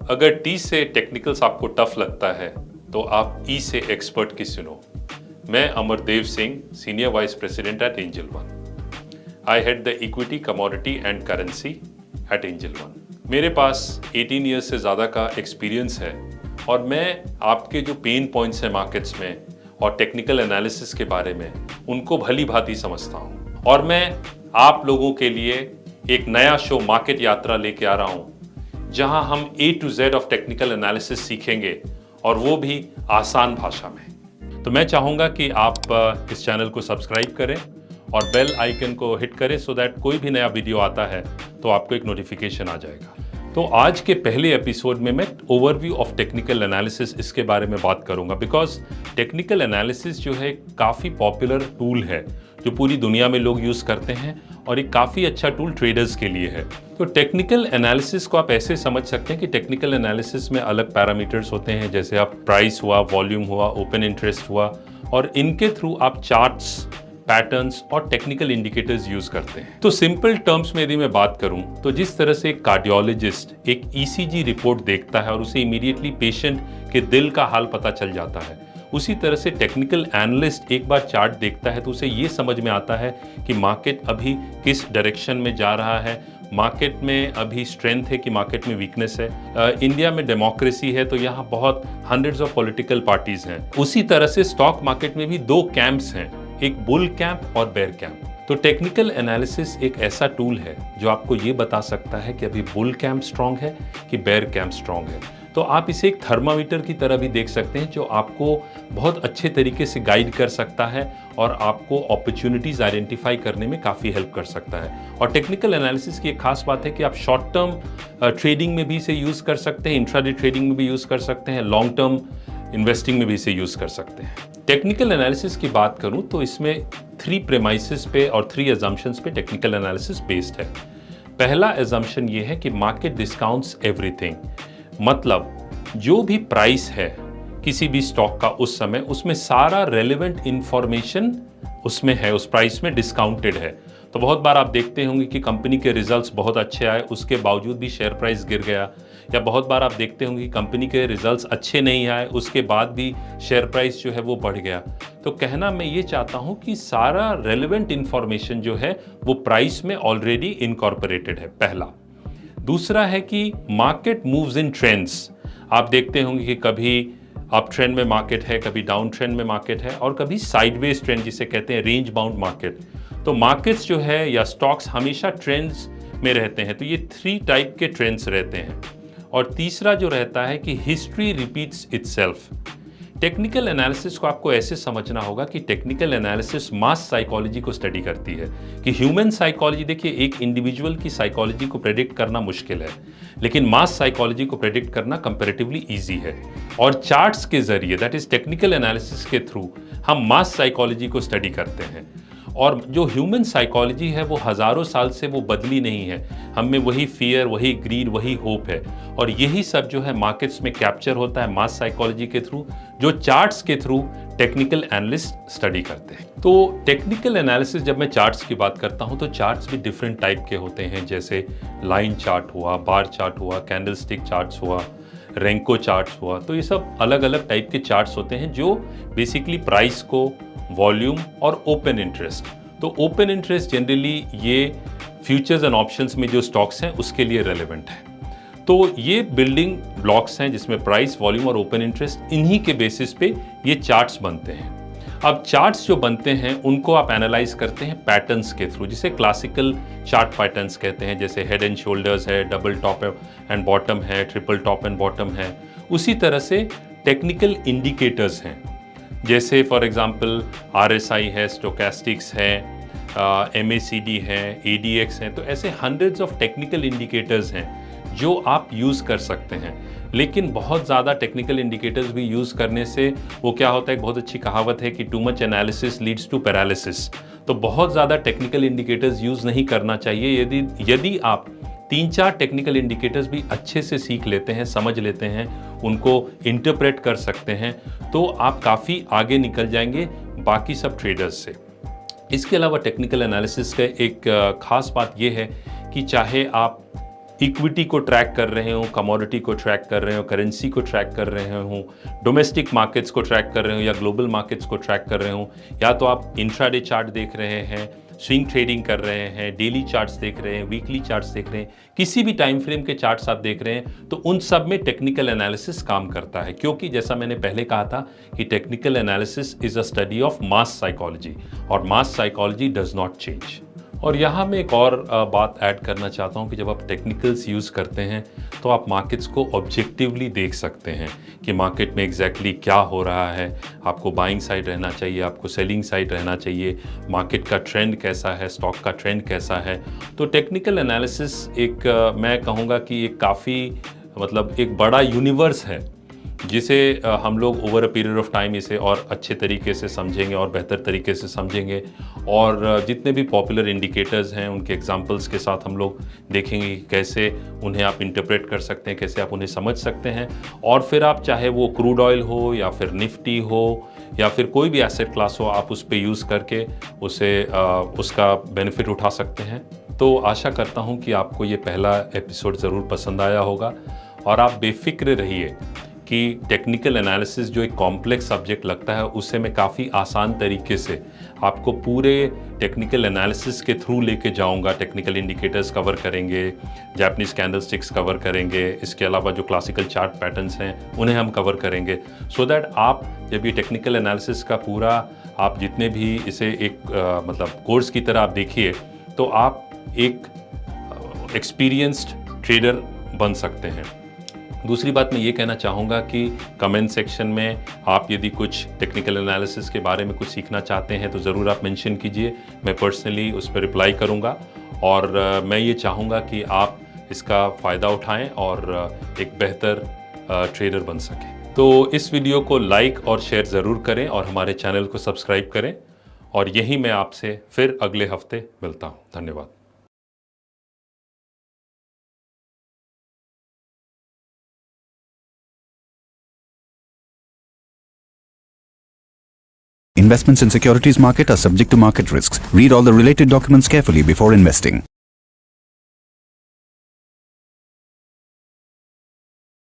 अगर टी से टेक्निकल्स आपको टफ लगता है तो आप ई से एक्सपर्ट की सुनो। मैं Amardev Singh, senior vice president at Angel One. I head the equity, commodity and currency at Angel One. मेरे पास 18 ईयर्स से ज़्यादा का एक्सपीरियंस है और मैं आपके जो पेन पॉइंट्स हैं मार्केट्स में और टेक्निकल एनालिसिस के बारे में उनको भली भांति समझता हूँ। और मैं आप लोगों के लिए एक नया शो मार्केट यात्रा लेके आ रहा हूँ जहां हम A to Z of technical analysis सीखेंगे और वो भी आसान भाषा में। तो मैं चाहूँगा कि आप इस चैनल को सब्सक्राइब करें और बेल आइकन को हिट करें सो दैट कोई भी नया वीडियो आता है तो आपको एक नोटिफिकेशन आ जाएगा। तो आज के पहले एपिसोड में मैं ओवरव्यू ऑफ टेक्निकल एनालिसिस इसके बारे में बात करूंगा, बिकॉज टेक्निकल एनालिसिस जो है काफ़ी पॉपुलर टूल है जो पूरी दुनिया में लोग यूज़ करते हैं और एक काफ़ी अच्छा टूल ट्रेडर्स के लिए है। तो टेक्निकल एनालिसिस को आप ऐसे समझ सकते हैं कि टेक्निकल एनालिसिस में अलग पैरामीटर्स होते हैं, जैसे आप प्राइस हुआ, वॉल्यूम हुआ, ओपन इंटरेस्ट हुआ, और इनके थ्रू आप चार्ट्स, पैटर्न्स और टेक्निकल इंडिकेटर्स यूज करते हैं। तो सिंपल टर्म्स में यदि मैं बात करूं तो जिस तरह से एक कार्डियोलॉजिस्ट एक ईसीजी रिपोर्ट देखता है और उसे इमीडिएटली पेशेंट के दिल का हाल पता चल जाता है, उसी तरह से टेक्निकल एनालिस्ट एक बार चार्ट देखता है तो उसे ये समझ में आता है कि मार्केट अभी किस डायरेक्शन में जा रहा है, मार्केट में अभी स्ट्रेंथ है कि मार्केट में वीकनेस है। इंडिया में डेमोक्रेसी है तो यहाँ बहुत हंड्रेड्स ऑफ पॉलिटिकल पार्टीज हैं। उसी तरह से स्टॉक मार्केट में भी दो कैंप्स हैं, एक बुल कैंप और बेयर कैंप। तो टेक्निकल एनालिसिस एक ऐसा टूल है जो आपको ये बता सकता है कि अभी बुल कैंप स्ट्रांग है कि बेयर कैंप स्ट्रांग है। तो आप इसे एक थर्मामीटर की तरह भी देख सकते हैं जो आपको बहुत अच्छे तरीके से गाइड कर सकता है और आपको अपॉर्चुनिटीज आइडेंटिफाई करने में काफ़ी हेल्प कर सकता है। और टेक्निकल एनालिसिस की एक खास बात है कि आप शॉर्ट टर्म ट्रेडिंग में भी इसे यूज़ कर सकते हैं, इंट्राडे ट्रेडिंग में भी यूज़ कर सकते हैं, लॉन्ग टर्म इन्वेस्टिंग में भी इसे यूज़ कर सकते हैं। टेक्निकल एनालिसिस की बात करूं तो इसमें 3 प्रेमाइसेस पे और 3 एजम्पशंस पे टेक्निकल एनालिसिस बेस्ड है। पहला एजम्पशन ये है कि मार्केट डिस्काउंट्स एवरीथिंग, मतलब जो भी प्राइस है किसी भी स्टॉक का उस समय, उसमें सारा रेलेवेंट इंफॉर्मेशन उसमें है, उस प्राइस में डिस्काउंटेड है। तो बहुत बार आप देखते होंगे कि कंपनी के रिजल्ट्स बहुत अच्छे आए, उसके बावजूद भी शेयर प्राइस गिर गया, या बहुत बार आप देखते होंगे कि कंपनी के रिजल्ट्स अच्छे नहीं आए, उसके बाद भी शेयर प्राइस जो है वो बढ़ गया। तो कहना मैं ये चाहता हूँ कि सारा रेलेवेंट इंफॉर्मेशन जो है वो प्राइस में ऑलरेडी इनकॉर्पोरेटेड है, पहला। दूसरा है कि मार्केट मूव्स इन ट्रेंड्स। आप देखते होंगे कि कभी अप ट्रेंड में मार्केट है, कभी डाउन ट्रेंड में मार्केट है, और कभी साइडवेज ट्रेंड जिसे कहते हैं रेंज बाउंड मार्केट। तो मार्केट्स जो है या स्टॉक्स हमेशा ट्रेंड्स में रहते हैं। तो ये 3 टाइप के ट्रेंड्स रहते हैं। और तीसरा जो रहता है कि history repeats itself. Technical analysis को आपको ऐसे समझना होगा कि टेक्निकल एनालिसिस मास साइकोलॉजी को स्टडी करती है कि ह्यूमन साइकोलॉजी, देखिए एक इंडिविजुअल की साइकोलॉजी को प्रेडिक्ट करना मुश्किल है, लेकिन मास साइकोलॉजी को प्रेडिक्ट करना कंपैरेटिवली इजी है। और चार्ट्स के जरिए, दैट इज टेक्निकल एनालिसिस के थ्रू, हम मास साइकोलॉजी को स्टडी करते हैं। और जो ह्यूमन साइकोलॉजी है वो हज़ारों साल से वो बदली नहीं है, हम में वही फियर, वही ग्रीड, वही होप है। और यही सब जो है मार्केट्स में कैप्चर होता है मास साइकोलॉजी के थ्रू, जो चार्ट्स के थ्रू टेक्निकल एनालिस्ट स्टडी करते हैं। तो टेक्निकल एनालिसिस, जब मैं चार्ट्स की बात करता हूं तो चार्ट्स भी डिफरेंट टाइप के होते हैं, जैसे लाइन चार्ट हुआ, बार चार्ट हुआ, कैंडलस्टिक चार्ट्स हुआ, रेंको चार्ट्स हुआ। तो ये सब अलग अलग टाइप के चार्ट्स होते हैं जो बेसिकली प्राइस को, वॉल्यूम और ओपन इंटरेस्ट। तो ओपन इंटरेस्ट जनरली ये फ्यूचर्स एंड ऑप्शंस में जो स्टॉक्स हैं उसके लिए रेलेवेंट है। तो ये बिल्डिंग ब्लॉक्स हैं जिसमें प्राइस, वॉल्यूम और ओपन इंटरेस्ट, इन्हीं के बेसिस पे ये चार्ट्स बनते हैं। अब चार्ट्स जो बनते हैं उनको आप एनालाइज करते हैं पैटर्न्स के थ्रू, जिसे क्लासिकल चार्ट पैटर्न्स कहते हैं, जैसे हेड एंड शोल्डर्स है, डबल टॉप एंड बॉटम है, ट्रिपल टॉप एंड बॉटम है। उसी तरह से टेक्निकल इंडिकेटर्स हैं, जैसे फॉर एग्जांपल RSI है, स्टोकेस्टिक्स है, MACD है, ADX है। तो ऐसे हंड्रेड्स ऑफ टेक्निकल इंडिकेटर्स हैं जो आप यूज़ कर सकते हैं। लेकिन बहुत ज़्यादा टेक्निकल इंडिकेटर्स भी यूज़ करने से वो क्या होता है, एक बहुत अच्छी कहावत है कि too much analysis leads to paralysis. तो बहुत ज़्यादा टेक्निकल इंडिकेटर्स यूज़ नहीं करना चाहिए। यदि आप 3-4 टेक्निकल इंडिकेटर्स भी अच्छे से सीख लेते हैं, समझ लेते हैं, उनको इंटरप्रेट कर सकते हैं, तो आप काफ़ी आगे निकल जाएंगे बाकी सब ट्रेडर्स से। इसके अलावा टेक्निकल एनालिसिस का एक खास बात यह है कि चाहे आप इक्विटी को ट्रैक कर रहे हो, कमोडिटी को ट्रैक कर रहे हो, करेंसी को ट्रैक कर रहे हो, डोमेस्टिक मार्केट्स को ट्रैक कर रहे हो या ग्लोबल मार्केट्स को ट्रैक कर रहे हो, या तो आप इंट्राडे चार्ट देख रहे हैं, स्विंग ट्रेडिंग कर रहे हैं, डेली चार्ट्स देख रहे हैं, वीकली चार्ट्स देख रहे हैं, किसी भी टाइम फ्रेम के चार्ट्स आप देख रहे हैं, तो उन सब में टेक्निकल एनालिसिस काम करता है। क्योंकि जैसा मैंने पहले कहा था कि technical analysis is a study of mass psychology, और मास साइकोलॉजी डज नॉट चेंज। और यहाँ मैं एक और बात ऐड करना चाहता हूँ कि जब आप टेक्निकल्स यूज़ करते हैं तो आप मार्केट्स को ऑब्जेक्टिवली देख सकते हैं कि मार्केट में एग्जैक्टली क्या हो रहा है। आपको बाइंग साइड रहना चाहिए, आपको सेलिंग साइड रहना चाहिए, मार्केट का ट्रेंड कैसा है, स्टॉक का ट्रेंड कैसा है। तो टेक्निकल एनालिसिस एक मैं कहूँगा कि एक काफ़ी मतलब एक बड़ा यूनिवर्स है जिसे हम लोग over a period of time इसे और अच्छे तरीके से समझेंगे और बेहतर तरीके से समझेंगे। और जितने भी पॉपुलर इंडिकेटर्स हैं उनके एग्जांपल्स के साथ हम लोग देखेंगे कि कैसे उन्हें आप इंटरप्रेट कर सकते हैं, कैसे आप उन्हें समझ सकते हैं। और फिर आप चाहे वो क्रूड ऑयल हो या फिर निफ्टी हो या फिर कोई भी एसेट क्लास हो, आप उस पर यूज़ करके उसे उसका बेनिफिट उठा सकते हैं। तो आशा करता हूँ कि आपको ये पहला एपिसोड ज़रूर पसंद आया होगा और आप बेफिक्र रहिए कि टेक्निकल एनालिसिस जो एक कॉम्प्लेक्स सब्जेक्ट लगता है उसे मैं काफ़ी आसान तरीके से आपको पूरे टेक्निकल एनालिसिस के थ्रू लेके जाऊंगा। टेक्निकल इंडिकेटर्स कवर करेंगे, जापानीज कैंडलस्टिक्स कवर करेंगे, इसके अलावा जो क्लासिकल चार्ट पैटर्न्स हैं उन्हें हम कवर करेंगे, सो दैट आप जब ये टेक्निकल एनालिसिस का पूरा आप जितने भी इसे एक मतलब कोर्स की तरह आप देखिए तो आप एक एक्सपीरियंस्ड ट्रेडर बन सकते हैं। दूसरी बात मैं ये कहना चाहूँगा कि कमेंट सेक्शन में आप यदि कुछ टेक्निकल एनालिसिस के बारे में कुछ सीखना चाहते हैं तो ज़रूर आप मेंशन कीजिए, मैं पर्सनली उस पर रिप्लाई करूँगा। और मैं ये चाहूँगा कि आप इसका फ़ायदा उठाएं और एक बेहतर ट्रेडर बन सकें। तो इस वीडियो को लाइक और शेयर ज़रूर करें और हमारे चैनल को सब्सक्राइब करें, और यही मैं आपसे फिर अगले हफ्ते मिलता हूँ। धन्यवाद। Investments in securities market are subject to market risks. Read all the related documents carefully before investing.